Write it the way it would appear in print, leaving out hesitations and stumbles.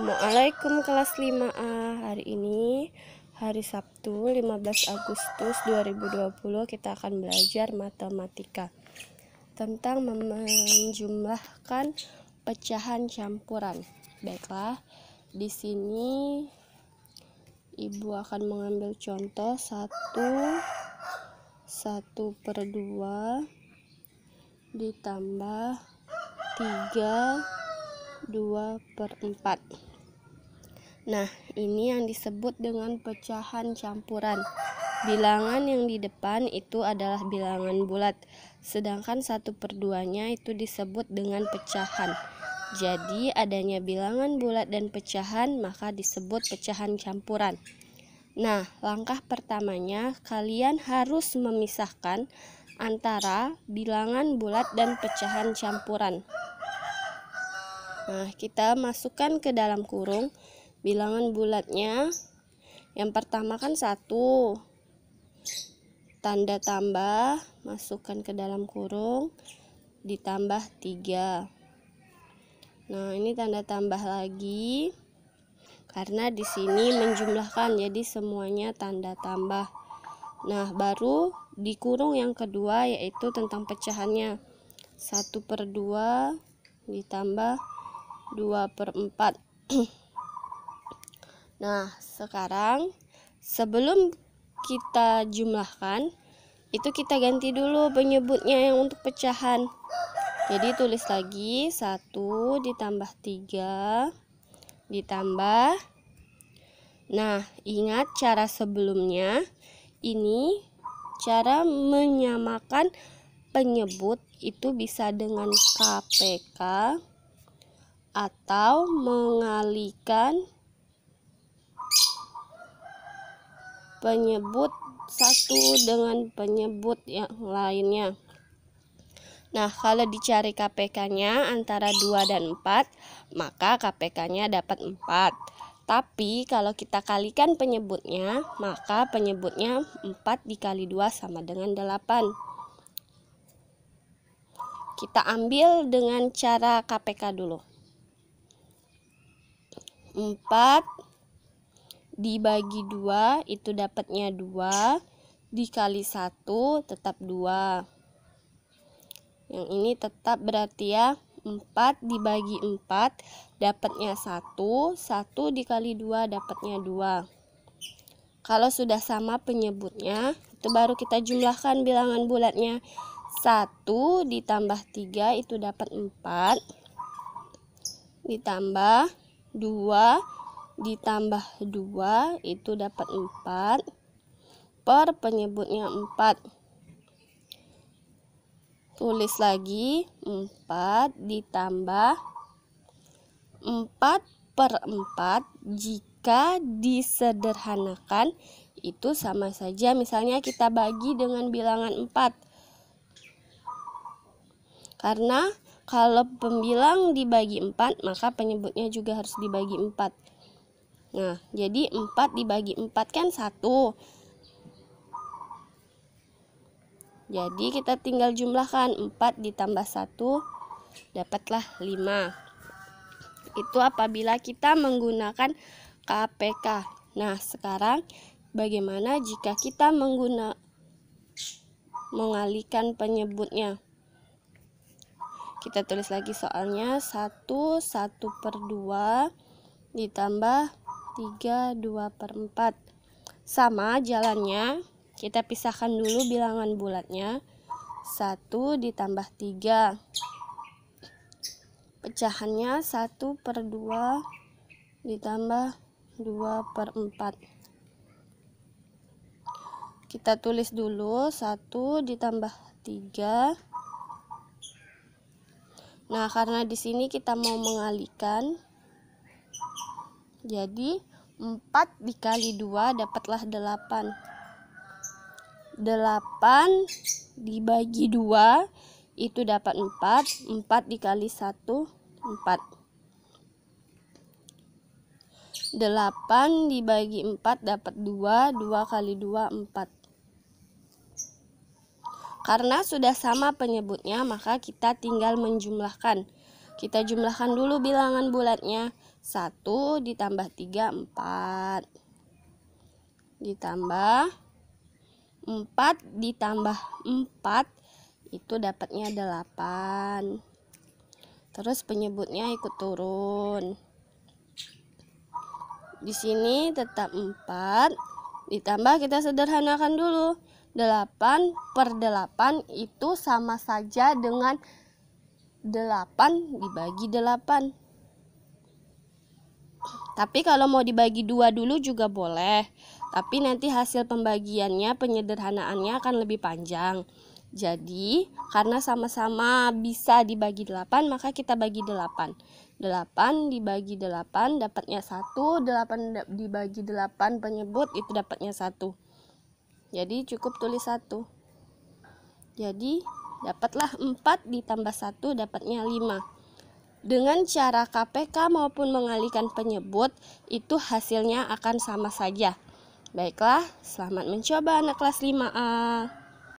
Assalamualaikum kelas 5A. Hari ini hari Sabtu 15 Agustus 2020 kita akan belajar matematika tentang menjumlahkan pecahan campuran. Baiklah, di sini Ibu akan mengambil contoh 1/2 ditambah 2/4. Nah, ini yang disebut dengan pecahan campuran. Bilangan yang di depan itu adalah bilangan bulat, sedangkan 1/2-nya itu disebut dengan pecahan. Jadi, adanya bilangan bulat dan pecahan, maka disebut pecahan campuran. Nah, langkah pertamanya kalian harus memisahkan antara bilangan bulat dan pecahan campuran. Nah, kita masukkan ke dalam kurung bilangan bulatnya. Yang pertama kan 1, tanda tambah, masukkan ke dalam kurung, ditambah 3. Nah, ini tanda tambah lagi karena di sini menjumlahkan, jadi semuanya tanda tambah. Nah, baru di kurung yang kedua yaitu tentang pecahannya. 1/2 ditambah 2/4. Nah, sekarang sebelum kita jumlahkan, itu kita ganti dulu penyebutnya yang untuk pecahan. Jadi tulis lagi 1 ditambah 3 ditambah. Nah, ingat cara sebelumnya. Ini cara menyamakan penyebut itu bisa dengan KPK atau mengalihkan penyebut satu dengan penyebut yang lainnya. Nah, kalau dicari KPK-nya antara 2 dan 4, maka KPK-nya dapat 4. Tapi kalau kita kalikan penyebutnya, maka penyebutnya 4 dikali 2 sama dengan 8. Kita ambil dengan cara KPK dulu. 4 dibagi 2 itu dapatnya 2, dikali 1 tetap 2. Yang ini tetap berarti ya 4 dibagi 4 dapatnya 1, 1 dikali 2 dapatnya 2. Kalau sudah sama penyebutnya, itu baru kita jumlahkan bilangan bulatnya. 1 ditambah 3 itu dapat 4, ditambah 2 ditambah 2 itu dapat 4, per penyebutnya 4. Tulis lagi 4 ditambah 4/4. Jika disederhanakan itu sama saja, misalnya kita bagi dengan bilangan 4. Karena kalau pembilang dibagi 4, maka penyebutnya juga harus dibagi 4. Nah, jadi 4 dibagi 4 kan 1. Jadi kita tinggal jumlahkan 4 ditambah 1 dapatlah 5. Itu apabila kita menggunakan KPK. Nah, sekarang bagaimana jika kita mengalihkan penyebutnya? Kita tulis lagi soalnya 1/2 ditambah 3 2/4. Sama jalannya, kita pisahkan dulu bilangan bulatnya. 1 ditambah 3. Pecahannya 1/2 ditambah 2/4. Kita tulis dulu 1 ditambah 3. Nah, karena di sini kita mau mengalihkan, jadi 4 dikali 2 dapatlah 8. 8 dibagi 2 itu dapat 4. 4 dikali 1 4. 8 dibagi 4 dapat 2. 2 kali 2 4. Karena sudah sama penyebutnya, maka kita tinggal menjumlahkan. Kita jumlahkan dulu bilangan bulatnya. 1 ditambah 3, 4. Ditambah 4 ditambah 4 itu dapatnya 8. Terus penyebutnya ikut turun. Di sini tetap 4. Ditambah, kita sederhanakan dulu. 8 per 8 itu sama saja dengan 8 dibagi 8. Tapi kalau mau dibagi 2 dulu juga boleh. Tapi nanti hasil pembagiannya, penyederhanaannya akan lebih panjang. Jadi, karena sama-sama bisa dibagi 8, maka kita bagi 8. 8 dibagi 8 dapatnya 1. 8 dibagi 8 penyebut itu dapatnya 1. Jadi cukup tulis 1. Jadi dapatlah 4 ditambah 1 dapatnya 5. Dengan cara KPK maupun mengalihkan penyebut, itu hasilnya akan sama saja. Baiklah, selamat mencoba anak kelas 5A.